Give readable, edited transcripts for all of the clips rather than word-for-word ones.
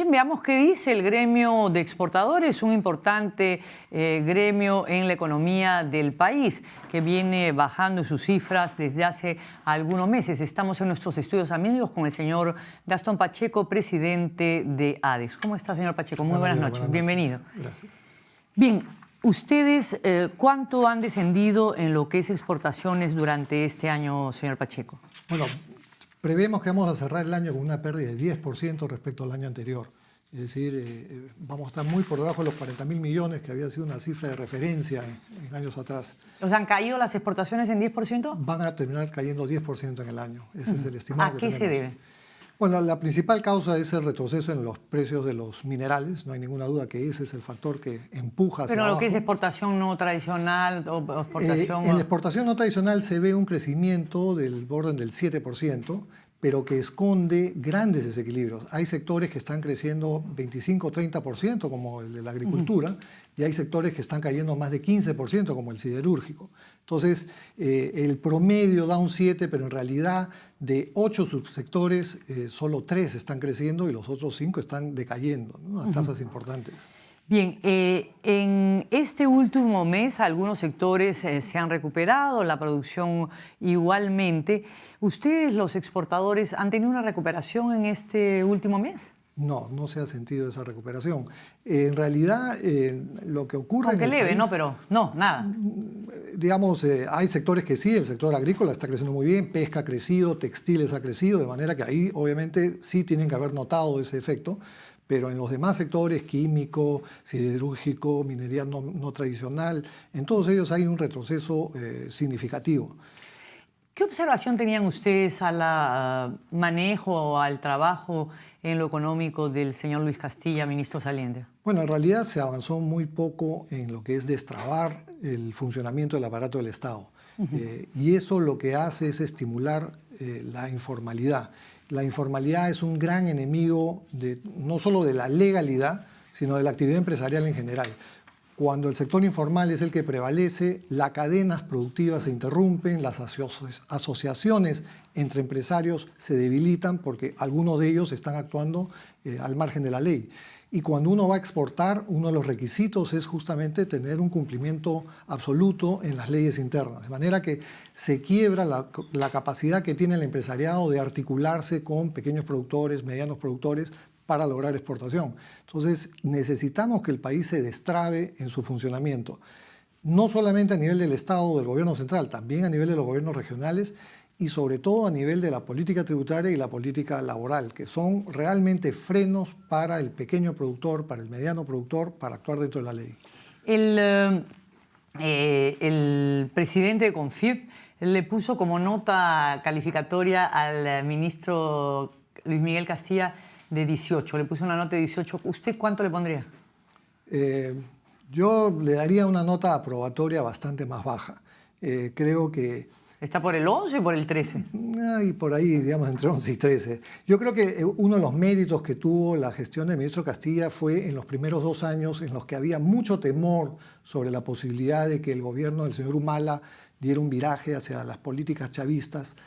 Bien, veamos qué dice el gremio de exportadores, un importante gremio en la economía del país que viene bajando sus cifras desde hace algunos meses. Estamos en nuestros estudios amigos con el señor Gastón Pacheco, presidente de ADEX. ¿Cómo está, señor Pacheco? Muy buenas noches. Bienvenido. Gracias. Bien, ustedes, ¿cuánto han descendido en lo que es exportaciones durante este año, señor Pacheco? Bueno, prevemos que vamos a cerrar el año con una pérdida de 10% respecto al año anterior. Es decir, vamos a estar muy por debajo de los 40.000 millones, que había sido una cifra de referencia en años atrás. ¿Os han caído las exportaciones en 10%? Van a terminar cayendo 10% en el año. Ese es el estimado ¿A que qué tenemos. se debe? Bueno, la principal causa es el retroceso en los precios de los minerales. No hay ninguna duda que ese es el factor que empuja hacia Pero abajo. lo que es exportación no tradicional o exportación... En la exportación no tradicional se ve un crecimiento del orden del 7%, pero que esconde grandes desequilibrios. Hay sectores que están creciendo 25-30%, como el de la agricultura, y hay sectores que están cayendo más de 15%, como el siderúrgico. Entonces, el promedio da un 7%, pero en realidad de 8 subsectores, solo 3 están creciendo y los otros 5 están decayendo, ¿no? A tasas importantes. Bien, en este último mes algunos sectores se han recuperado, la producción igualmente. ¿Ustedes, los exportadores, han tenido una recuperación en este último mes? No, no se ha sentido esa recuperación. En realidad, lo que ocurre Aunque en el leve, país, ¿no? Pero no, nada. Digamos, hay sectores que sí, el sector agrícola está creciendo muy bien, pesca ha crecido, textiles ha crecido, de manera que ahí obviamente sí tienen que haber notado ese efecto. Pero en los demás sectores, químico, siderúrgico, minería no tradicional, en todos ellos hay un retroceso significativo. ¿Qué observación tenían ustedes al manejo o al trabajo en lo económico del señor Luis Castilla, ministro saliente? Bueno, en realidad se avanzó muy poco en lo que es destrabar el funcionamiento del aparato del Estado. Y eso lo que hace es estimular la informalidad. La informalidad es un gran enemigo no solo de la legalidad, sino de la actividad empresarial en general. Cuando el sector informal es el que prevalece, las cadenas productivas se interrumpen, las asociaciones entre empresarios se debilitan porque algunos de ellos están actuando al margen de la ley. Y cuando uno va a exportar, uno de los requisitos es justamente tener un cumplimiento absoluto en las leyes internas. De manera que se quiebra la capacidad que tiene el empresariado de articularse con pequeños productores, medianos productores, para lograr exportación. Entonces, necesitamos que el país se destrabe en su funcionamiento. No solamente a nivel del Estado o del gobierno central, también a nivel de los gobiernos regionales y sobre todo a nivel de la política tributaria y la política laboral, que son realmente frenos para el pequeño productor, para el mediano productor, para actuar dentro de la ley. El presidente de CONFIEP le puso como nota calificatoria al ministro Luis Miguel Castilla de 18, le puso una nota de 18. ¿Usted cuánto le pondría? Yo le daría una nota aprobatoria bastante más baja. Creo que... ¿Está por el 11 o por el 13? Y por ahí, digamos, entre 11 y 13. Yo creo que uno de los méritos que tuvo la gestión del ministro Castilla fue en los primeros 2 años en los que había mucho temor sobre la posibilidad de que el gobierno del señor Humala diera un viraje hacia las políticas chavistas.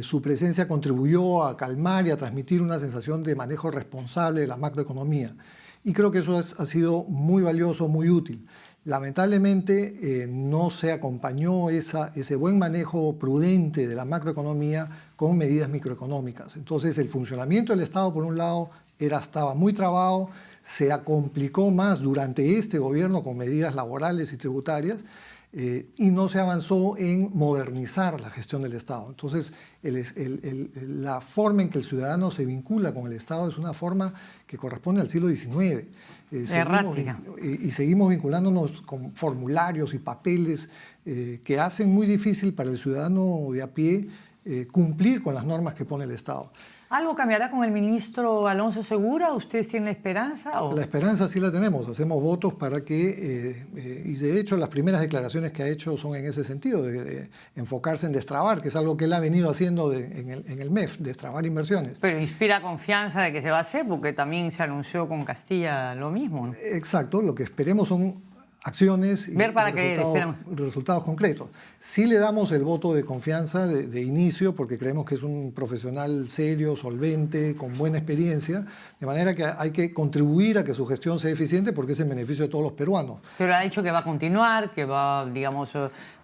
Su presencia contribuyó a calmar y a transmitir una sensación de manejo responsable de la macroeconomía. Y creo que eso ha sido muy valioso, muy útil. Lamentablemente no se acompañó ese buen manejo prudente de la macroeconomía con medidas microeconómicas. Entonces el funcionamiento del Estado, por un lado, estaba muy trabado, se complicó más durante este gobierno con medidas laborales y tributarias, y no se avanzó en modernizar la gestión del Estado. Entonces, la forma en que el ciudadano se vincula con el Estado es una forma que corresponde al siglo XIX. Y seguimos vinculándonos con formularios y papeles que hacen muy difícil para el ciudadano de a pie cumplir con las normas que pone el Estado. ¿Algo cambiará con el ministro Alonso Segura? ¿Ustedes tienen esperanza? ¿O? La esperanza sí la tenemos, hacemos votos para que, y de hecho las primeras declaraciones que ha hecho son en ese sentido, de enfocarse en destrabar, que es algo que él ha venido haciendo en el MEF, destrabar inversiones. Pero inspira confianza de que se va a hacer, porque también se anunció con Castilla lo mismo, ¿no? Exacto, lo que esperemos son acciones y Ver para creer, resultados concretos. Sí le damos el voto de confianza de inicio porque creemos que es un profesional serio, solvente, con buena experiencia, de manera que hay que contribuir a que su gestión sea eficiente porque es en beneficio de todos los peruanos. Pero ha dicho que va a continuar, que va, digamos,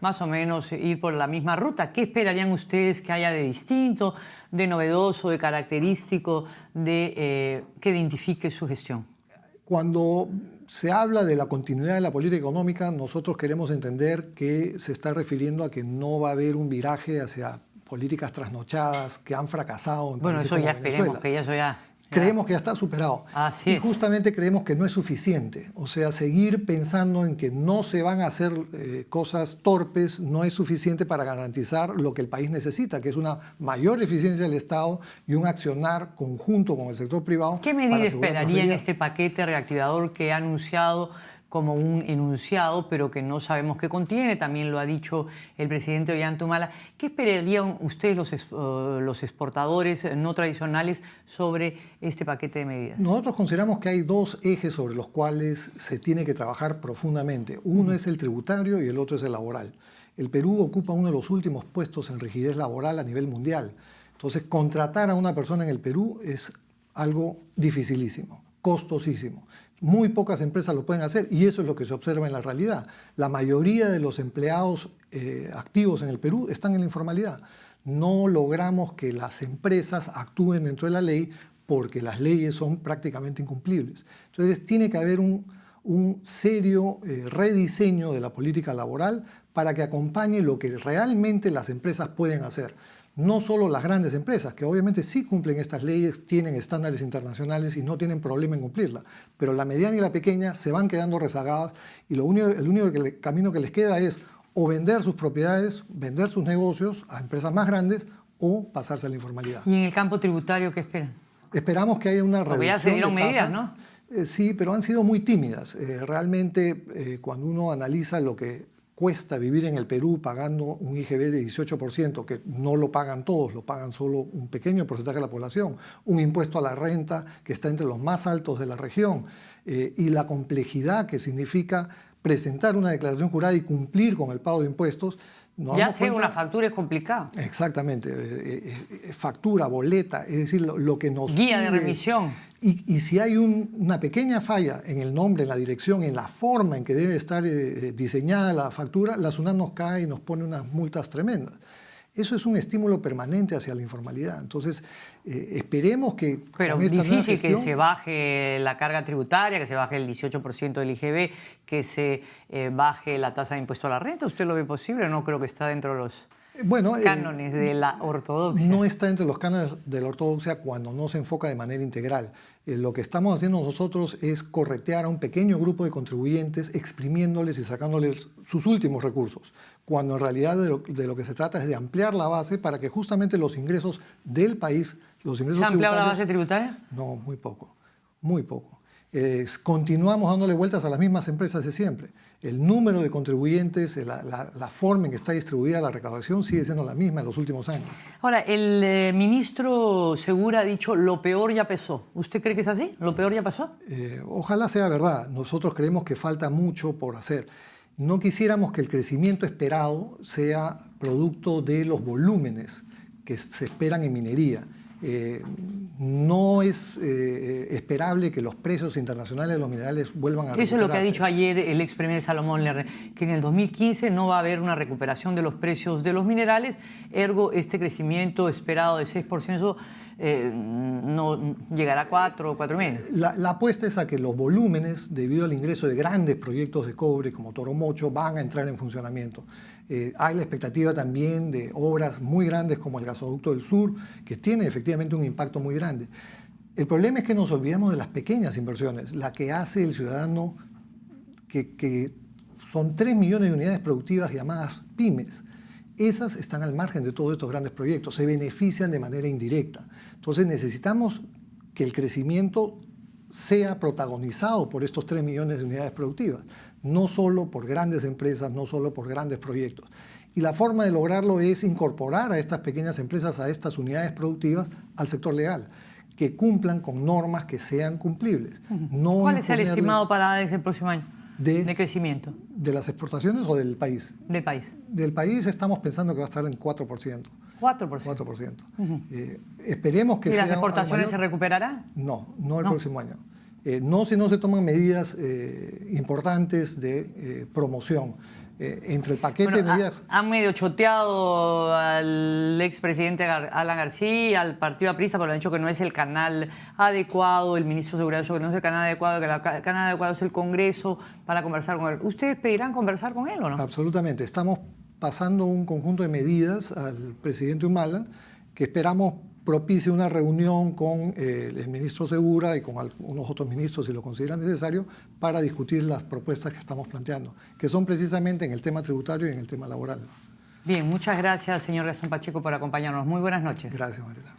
más o menos ir por la misma ruta. ¿Qué esperarían ustedes que haya de distinto, de novedoso, de característico, que identifique su gestión? Cuando se habla de la continuidad de la política económica, nosotros queremos entender que se está refiriendo a que no va a haber un viraje hacia políticas trasnochadas que han fracasado en bueno, países eso como ya Venezuela. esperemos, que eso ya... Creemos que ya está superado. Así y es. justamente creemos que no es suficiente. O sea, seguir pensando en que no se van a hacer cosas torpes no es suficiente para garantizar lo que el país necesita, que es una mayor eficiencia del Estado y un accionar conjunto con el sector privado. ¿Qué medida esperaría en este paquete reactivador que ha anunciado como un enunciado, pero que no sabemos qué contiene? También lo ha dicho el presidente Ollanta-Humala. ¿Qué esperarían ustedes, los exportadores no tradicionales, sobre este paquete de medidas? Nosotros consideramos que hay dos ejes sobre los cuales se tiene que trabajar profundamente. Uno es el tributario y el otro es el laboral. El Perú ocupa uno de los últimos puestos en rigidez laboral a nivel mundial. Entonces, contratar a una persona en el Perú es algo dificilísimo, costosísimo. Muy pocas empresas lo pueden hacer y eso es lo que se observa en la realidad. La mayoría de los empleados activos en el Perú están en la informalidad. No logramos que las empresas actúen dentro de la ley porque las leyes son prácticamente incumplibles. Entonces tiene que haber un serio rediseño de la política laboral para que acompañe lo que realmente las empresas pueden hacer. No solo las grandes empresas, que obviamente sí cumplen estas leyes, tienen estándares internacionales y no tienen problema en cumplirlas, pero la mediana y la pequeña se van quedando rezagadas y el único camino que les queda es o vender sus propiedades, vender sus negocios a empresas más grandes o pasarse a la informalidad. ¿Y en el campo tributario qué esperan? Esperamos que haya una reducción de tasas. Porque ya se dieron medidas, ¿no? Sí, pero han sido muy tímidas. Realmente, cuando uno analiza lo que cuesta vivir en el Perú pagando un IGB de 18%, que no lo pagan todos, lo pagan solo un pequeño porcentaje de la población, un impuesto a la renta que está entre los más altos de la región, y la complejidad que significa presentar una declaración jurada y cumplir con el pago de impuestos. Ya hacer una factura es complicado. Exactamente, factura, boleta, es decir, lo que nos guía pide, de remisión. Y si hay una pequeña falla en el nombre, en la dirección, en la forma en que debe estar diseñada la factura, la SUNAT nos cae y nos pone unas multas tremendas. Eso es un estímulo permanente hacia la informalidad. Entonces, esperemos que... Pero con esta difícil gestión, que se baje la carga tributaria, que se baje el 18% del IGB, que se baje la tasa de impuesto a la renta. ¿Usted lo ve posible? No creo que está dentro de los cánones de la ortodoxia. No está entre los cánones de la ortodoxia cuando no se enfoca de manera integral. Lo que estamos haciendo nosotros es corretear a un pequeño grupo de contribuyentes, exprimiéndoles y sacándoles sus últimos recursos, cuando en realidad de lo que se trata es de ampliar la base para que justamente los ingresos del país, los ingresos ¿Se ha ampliado la base tributaria? No, muy poco, muy poco. Continuamos dándole vueltas a las mismas empresas de siempre. El número de contribuyentes, la forma en que está distribuida la recaudación sigue siendo la misma en los últimos años. Ahora, el ministro Segura ha dicho lo peor ya pasó. ¿Usted cree que es así? ¿Lo peor ya pasó? Ojalá sea verdad. Nosotros creemos que falta mucho por hacer. No quisiéramos que el crecimiento esperado sea producto de los volúmenes que se esperan en minería. No es esperable que los precios internacionales de los minerales vuelvan a recuperarse. Eso es lo que ha dicho ayer el ex primer Salomón Lerner, que en el 2015 no va a haber una recuperación de los precios de los minerales, ergo este crecimiento esperado de 6% no llegará a 4 o 4,5. La apuesta es a que los volúmenes, debido al ingreso de grandes proyectos de cobre como Toromocho, van a entrar en funcionamiento. Hay la expectativa también de obras muy grandes como el Gasoducto del Sur, que tiene efectivamente un impacto muy grande. El problema es que nos olvidamos de las pequeñas inversiones, la que hace el ciudadano, que son 3 millones de unidades productivas llamadas pymes. Esas están al margen de todos estos grandes proyectos, se benefician de manera indirecta. Entonces necesitamos que el crecimiento sea protagonizado por estos 3 millones de unidades productivas, no solo por grandes empresas, no solo por grandes proyectos. Y la forma de lograrlo es incorporar a estas pequeñas empresas, a estas unidades productivas, al sector legal, que cumplan con normas que sean cumplibles. No ¿Cuál es el estimado para ese próximo año? de crecimiento? ¿De las exportaciones o del país? Del país. Del país estamos pensando que va a estar en 4%. 4%. Esperemos que ¿Y sea las exportaciones mayor. se recuperarán? No el próximo año. No si no se toman medidas importantes de promoción. Entre el paquete de medidas... Han medio choteado al expresidente Alan García, al partido aprista, pero han dicho que no es el canal adecuado, el ministro de Seguridad ha dicho que no es el canal adecuado, que el canal adecuado es el Congreso para conversar con él. ¿Ustedes pedirán conversar con él o no? Absolutamente. Estamos pasando un conjunto de medidas al presidente Humala que esperamos propicie una reunión con el ministro Segura y con algunos otros ministros, si lo consideran necesario, para discutir las propuestas que estamos planteando, que son precisamente en el tema tributario y en el tema laboral. Bien, muchas gracias, señor Gastón Pacheco, por acompañarnos. Muy buenas noches. Gracias, Mariela.